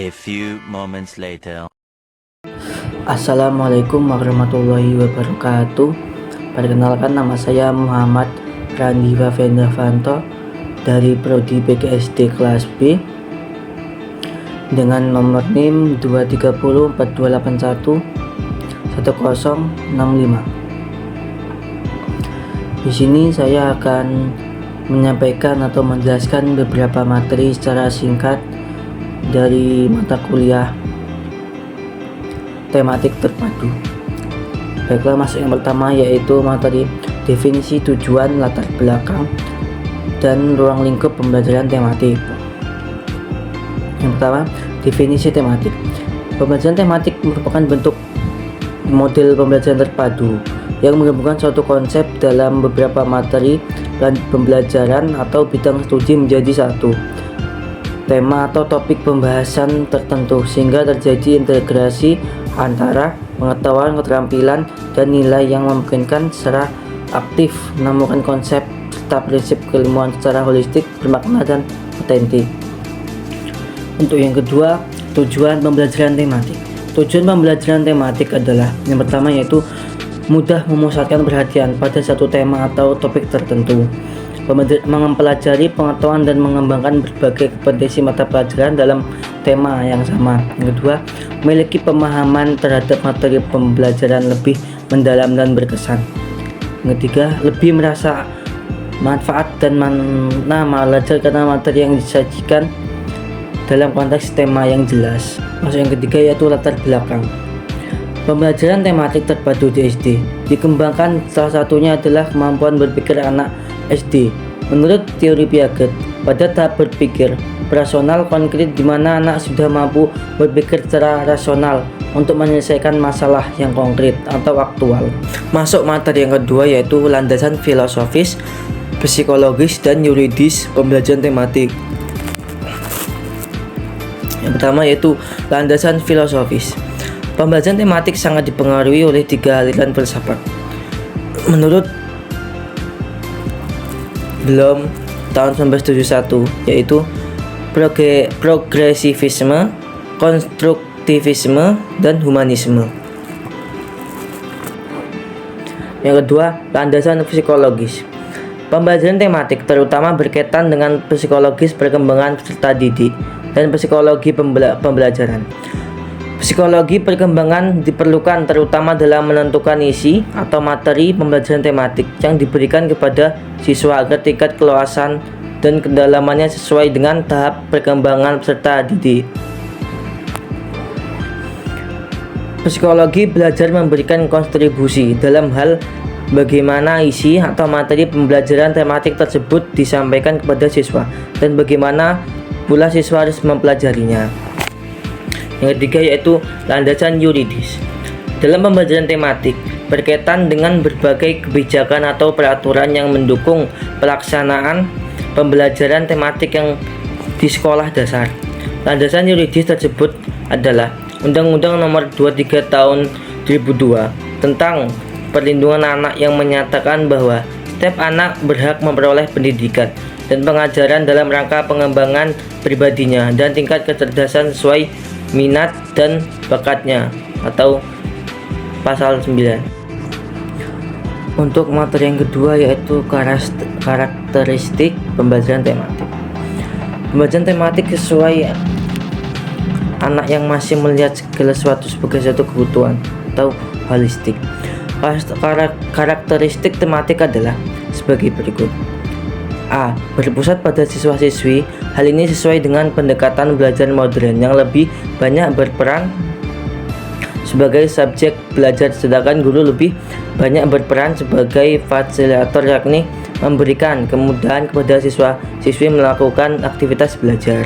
A few moments later. Assalamualaikum warahmatullahi wabarakatuh. Perkenalkan, nama saya Muhammad Randi Wavendavanto dari Prodi PGSD kelas B dengan nomor NIM 2304281 1065. Di sini saya akan menyampaikan atau menjelaskan beberapa materi secara singkat dari mata kuliah tematik terpadu. Baiklah, masuk yang pertama yaitu materi definisi, tujuan, latar belakang, dan ruang lingkup pembelajaran tematik. Yang pertama, definisi tematik. Pembelajaran tematik merupakan bentuk model pembelajaran terpadu yang menggabungkan suatu konsep dalam beberapa materi dan pembelajaran atau bidang studi menjadi satu tema atau topik pembahasan tertentu, sehingga terjadi integrasi antara pengetahuan, keterampilan, dan nilai yang memungkinkan secara aktif menemukan konsep serta prinsip keilmuan secara holistik, bermakna, dan otentik. Untuk yang kedua, tujuan pembelajaran tematik. Tujuan pembelajaran tematik adalah yang pertama yaitu mudah memusatkan perhatian pada satu tema atau topik tertentu, mempelajari pengetahuan dan mengembangkan berbagai kompetensi mata pelajaran dalam tema yang sama. Yang kedua, memiliki pemahaman terhadap materi pembelajaran lebih mendalam dan berkesan. Yang ketiga, lebih merasa manfaat dan makna belajar karena materi yang disajikan dalam konteks tema yang jelas. Masuk yang ketiga yaitu latar belakang. Pembelajaran tematik terpadu di SD dikembangkan, salah satunya adalah kemampuan berpikir anak SD. Menurut teori Piaget, pada tahap berpikir rasional konkret di mana anak sudah mampu berpikir secara rasional untuk menyelesaikan masalah yang konkret atau aktual. Masuk materi yang kedua yaitu landasan filosofis, psikologis, dan yuridis pembelajaran tematik. Yang pertama yaitu landasan filosofis. Pembelajaran tematik sangat dipengaruhi oleh tiga aliran filsafat. Menurut Bloom tahun 1971, yaitu progresivisme, konstruktivisme, dan humanisme. Yang kedua, landasan psikologis. Pembelajaran tematik terutama berkaitan dengan psikologis perkembangan peserta didik dan psikologi pembelajaran. Psikologi perkembangan diperlukan terutama dalam menentukan isi atau materi pembelajaran tematik yang diberikan kepada siswa agar tingkat keluasan dan kedalamannya sesuai dengan tahap perkembangan peserta didik. Psikologi belajar memberikan kontribusi dalam hal bagaimana isi atau materi pembelajaran tematik tersebut disampaikan kepada siswa dan bagaimana pula siswa harus mempelajarinya. Yang ketiga yaitu landasan yuridis. Dalam pembelajaran tematik berkaitan dengan berbagai kebijakan atau peraturan yang mendukung pelaksanaan pembelajaran tematik yang di sekolah dasar. Landasan yuridis tersebut adalah Undang-Undang Nomor 23 Tahun 2002 tentang Perlindungan Anak yang menyatakan bahwa setiap anak berhak memperoleh pendidikan dan pengajaran dalam rangka pengembangan pribadinya dan tingkat kecerdasan sesuai minat dan bakatnya, atau pasal 9. Untuk materi yang kedua yaitu karakteristik pembelajaran tematik. Pembelajaran tematik sesuai anak yang masih melihat segala sesuatu sebagai satu kebutuhan atau holistik. Karakteristik tematik adalah sebagai berikut. A. Berpusat pada siswa-siswi. Hal ini sesuai dengan pendekatan belajar modern yang lebih banyak berperan sebagai subjek belajar, sedangkan guru lebih banyak berperan sebagai fasilitator, yakni memberikan kemudahan kepada siswa-siswi melakukan aktivitas belajar.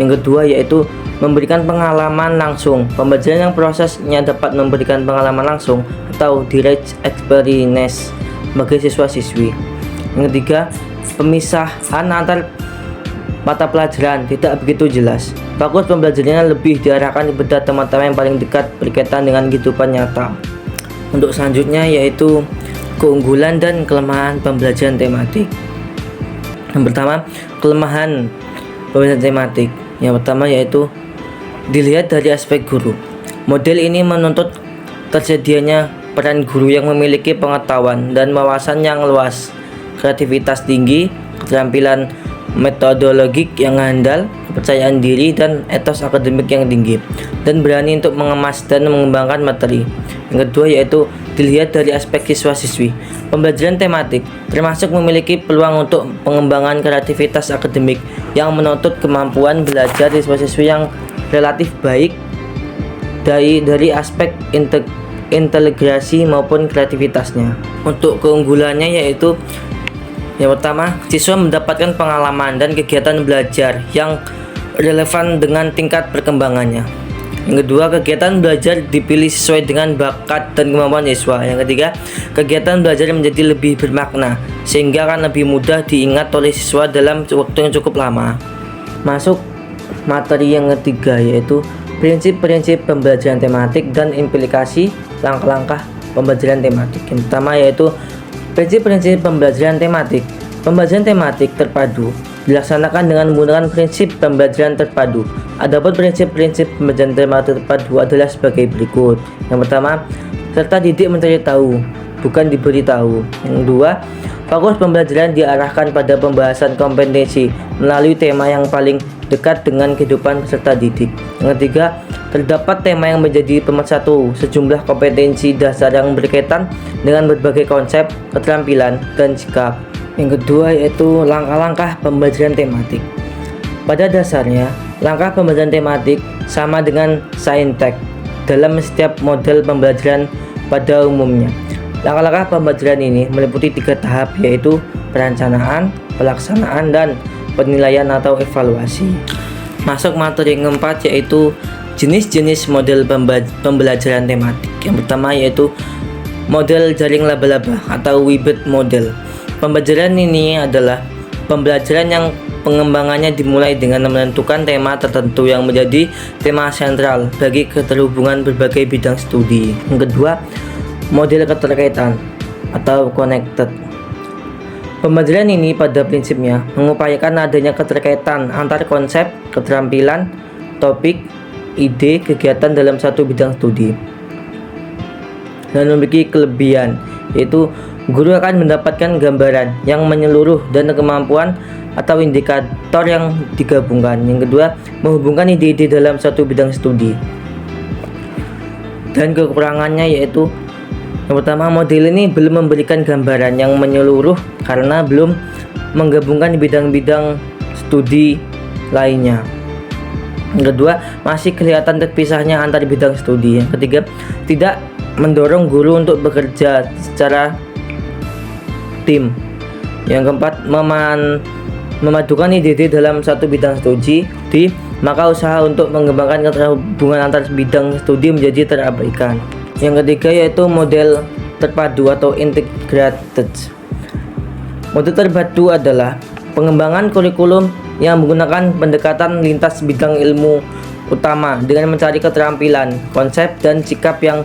Yang kedua yaitu memberikan pengalaman langsung. Pembelajaran yang prosesnya dapat memberikan pengalaman langsung atau direct experience bagi siswa-siswi. Yang ketiga, pemisahan antar mata pelajaran tidak begitu jelas. Fokus pembelajarannya lebih diarahkan kepada teman-teman yang paling dekat berkaitan dengan kehidupan nyata. Untuk selanjutnya yaitu keunggulan dan kelemahan pembelajaran tematik. Yang pertama, kelemahan pembelajaran tematik. Yang pertama yaitu dilihat dari aspek guru. Model ini menuntut tersedianya peran guru yang memiliki pengetahuan dan wawasan yang luas, kreativitas tinggi, keterampilan metodologik yang handal, kepercayaan diri, dan etos akademik yang tinggi, dan berani untuk mengemas dan mengembangkan materi. Yang kedua yaitu dilihat dari aspek siswa-siswi. Pembelajaran tematik termasuk memiliki peluang untuk pengembangan kreativitas akademik yang menuntut kemampuan belajar siswa-siswi yang relatif baik dari aspek integrasi maupun kreativitasnya. Untuk keunggulannya yaitu yang pertama, siswa mendapatkan pengalaman dan kegiatan belajar yang relevan dengan tingkat perkembangannya. Yang kedua, kegiatan belajar dipilih sesuai dengan bakat dan kemampuan siswa. Yang ketiga, kegiatan belajar menjadi lebih bermakna sehingga akan lebih mudah diingat oleh siswa dalam waktu yang cukup lama. Masuk materi yang ketiga yaitu prinsip-prinsip pembelajaran tematik dan implikasi langkah-langkah pembelajaran tematik. Yang pertama yaitu prinsip-prinsip pembelajaran tematik. Pembelajaran tematik terpadu dilaksanakan dengan menggunakan prinsip pembelajaran terpadu. Adapun prinsip-prinsip pembelajaran tematik terpadu adalah sebagai berikut. Yang pertama, serta didik mencari tahu, bukan diberi tahu. Yang kedua, fokus pembelajaran diarahkan pada pembahasan kompetensi melalui tema yang paling dekat dengan kehidupan peserta didik. Yang ketiga, terdapat tema yang menjadi pemersatu sejumlah kompetensi dasar yang berkaitan dengan berbagai konsep, keterampilan, dan sikap. Yang kedua yaitu langkah-langkah pembelajaran tematik. Pada dasarnya, langkah pembelajaran tematik sama dengan saintek dalam setiap model pembelajaran pada umumnya. Langkah-langkah pembelajaran ini meliputi 3 tahap yaitu perencanaan, pelaksanaan, dan penilaian atau evaluasi. Masuk materi yang keempat yaitu jenis-jenis model pembelajaran tematik. Yang pertama yaitu model jaring laba-laba atau Webet model. Pembelajaran ini adalah pembelajaran yang pengembangannya dimulai dengan menentukan tema tertentu yang menjadi tema sentral bagi keterhubungan berbagai bidang studi. Yang kedua, model keterkaitan atau connected. Pembelajaran ini pada prinsipnya mengupayakan adanya keterkaitan antar konsep, keterampilan, topik, ide, kegiatan dalam satu bidang studi. Dan memiliki kelebihan yaitu guru akan mendapatkan gambaran yang menyeluruh dan kemampuan atau indikator yang digabungkan. Yang kedua, menghubungkan ide-ide dalam satu bidang studi. Dan kekurangannya yaitu yang pertama, model ini belum memberikan gambaran yang menyeluruh karena belum menggabungkan bidang-bidang studi lainnya. Yang kedua, masih kelihatan terpisahnya antar bidang studi. Yang ketiga, tidak mendorong guru untuk bekerja secara tim. Yang keempat, memadukan ide-ide dalam satu bidang studi, maka usaha untuk mengembangkan keterhubungan antar bidang studi menjadi terabaikan. Yang ketiga yaitu model terpadu atau integrated. Model terpadu adalah pengembangan kurikulum yang menggunakan pendekatan lintas bidang ilmu utama dengan mencari keterampilan, konsep, dan sikap yang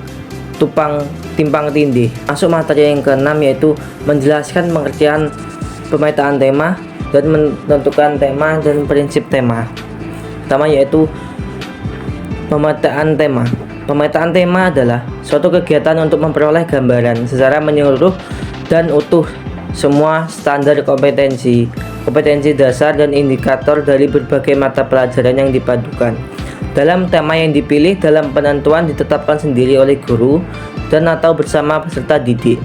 timpang tindih. Masuk materi yang keenam yaitu menjelaskan pengertian pemetaan tema dan menentukan tema dan prinsip tema. Pertama yaitu pemetaan tema. Pemetaan tema adalah suatu kegiatan untuk memperoleh gambaran secara menyeluruh dan utuh semua standar kompetensi dasar dan indikator dari berbagai mata pelajaran yang dipadukan. Dalam tema yang dipilih dalam penentuan ditetapkan sendiri oleh guru dan atau bersama peserta didik.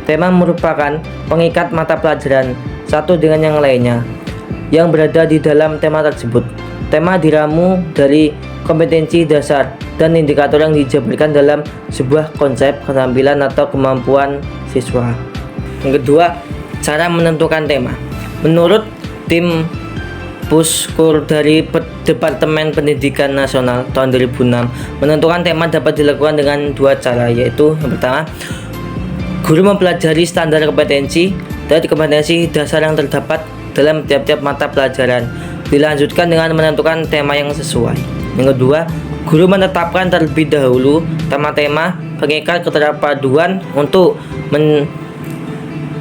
Tema merupakan pengikat mata pelajaran satu dengan yang lainnya yang berada di dalam tema tersebut. Tema diramu dari kompetensi dasar dan indikator yang dijabarkan dalam sebuah konsep, keterampilan, atau kemampuan siswa. Yang kedua, cara menentukan tema. Menurut tim Puskur dari Departemen Pendidikan Nasional tahun 2006, menentukan tema dapat dilakukan dengan 2 cara, yaitu yang pertama, guru mempelajari standar kompetensi dan kompetensi dasar yang terdapat dalam tiap-tiap mata pelajaran, dilanjutkan dengan menentukan tema yang sesuai. Yang kedua, guru menetapkan terlebih dahulu tema-tema pengikat keterpaduan untuk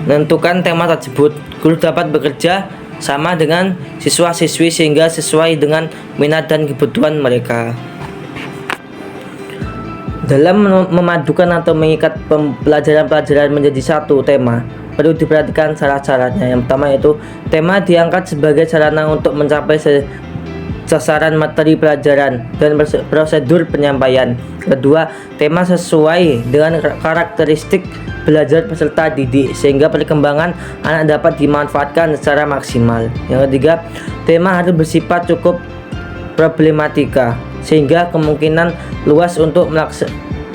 menentukan tema tersebut. Guru dapat bekerja sama dengan siswa-siswi sehingga sesuai dengan minat dan kebutuhan mereka. Dalam memadukan atau mengikat pelajaran-pelajaran menjadi satu tema, perlu diperhatikan syarat-syaratnya. Yang pertama yaitu tema diangkat sebagai sarana untuk mencapai sasaran materi pelajaran dan prosedur penyampaian. Kedua, tema sesuai dengan karakteristik belajar peserta didik sehingga perkembangan anak dapat dimanfaatkan secara maksimal. Yang ketiga, tema harus bersifat cukup problematika sehingga kemungkinan luas untuk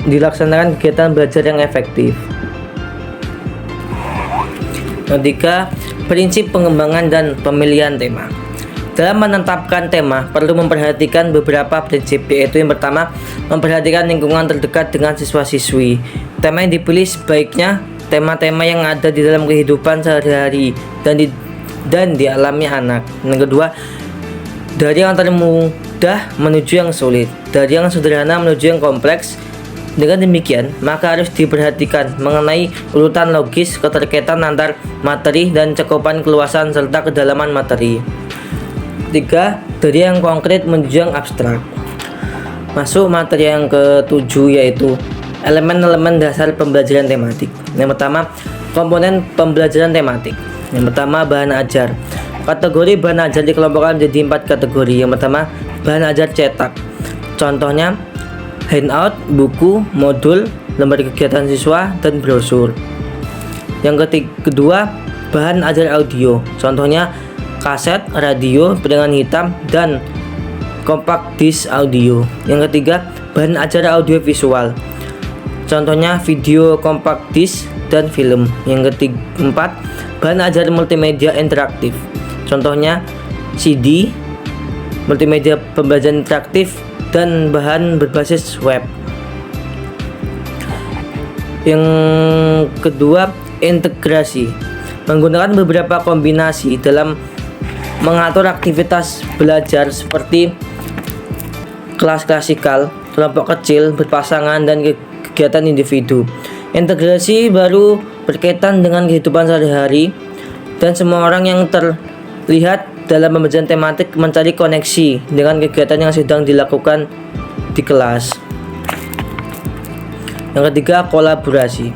dilaksanakan kegiatan belajar yang efektif. Ketiga, prinsip pengembangan dan pemilihan tema. Dalam menetapkan tema, perlu memperhatikan beberapa prinsip, yaitu yang pertama, memperhatikan lingkungan terdekat dengan siswa-siswi. Tema yang dipilih sebaiknya tema-tema yang ada di dalam kehidupan sehari-hari dan dialami anak. Yang kedua, dari yang termudah menuju yang sulit, dari yang sederhana menuju yang kompleks. Dengan demikian, maka harus diperhatikan mengenai urutan logis, keterkaitan antar materi dan cakupan keluasan serta kedalaman materi. 3. Dari yang konkret menuju yang abstrak. Masuk materi yang ke-7, yaitu elemen-elemen dasar pembelajaran tematik. Yang pertama, komponen pembelajaran tematik. Yang pertama, bahan ajar. Kategori bahan ajar dikelompokkan menjadi 4 kategori. Yang pertama, bahan ajar cetak. Contohnya handout, buku, modul, lembar kegiatan siswa, dan brosur. Yang kedua, bahan ajar audio. Contohnya kaset, radio, piringan hitam, dan compact disc audio. Yang ketiga, bahan ajar audio visual. Contohnya video compact disc dan film. Yang keempat, bahan ajar multimedia interaktif. Contohnya CD, multimedia pembelajaran interaktif, dan bahan berbasis web. Yang kedua, integrasi. Menggunakan beberapa kombinasi dalam mengatur aktivitas belajar seperti kelas klasikal, kelompok kecil, berpasangan, dan kegiatan individu. Integrasi baru berkaitan dengan kehidupan sehari-hari dan semua orang yang terlihat dalam pembelajaran tematik mencari koneksi dengan kegiatan yang sedang dilakukan di kelas. Yang ketiga, kolaborasi.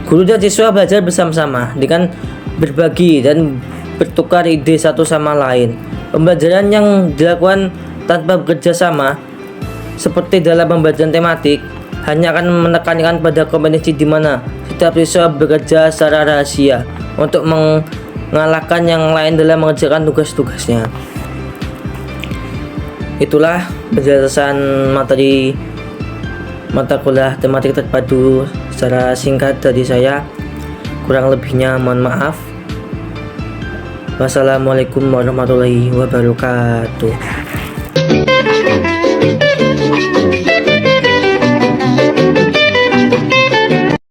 Guru dan siswa belajar bersama-sama dengan berbagi dan bertukar ide satu sama lain. Pembelajaran yang dilakukan tanpa bekerja sama, seperti dalam pembelajaran tematik, hanya akan menekankan pada kompetensi di mana setiap siswa bekerja secara rahasia untuk mengalahkan yang lain dalam mengerjakan tugas-tugasnya. Itulah penjelasan materi mata kuliah tematik terpadu secara singkat dari saya. Kurang lebihnya mohon maaf. Wassalamualaikum warahmatullahi wabarakatuh.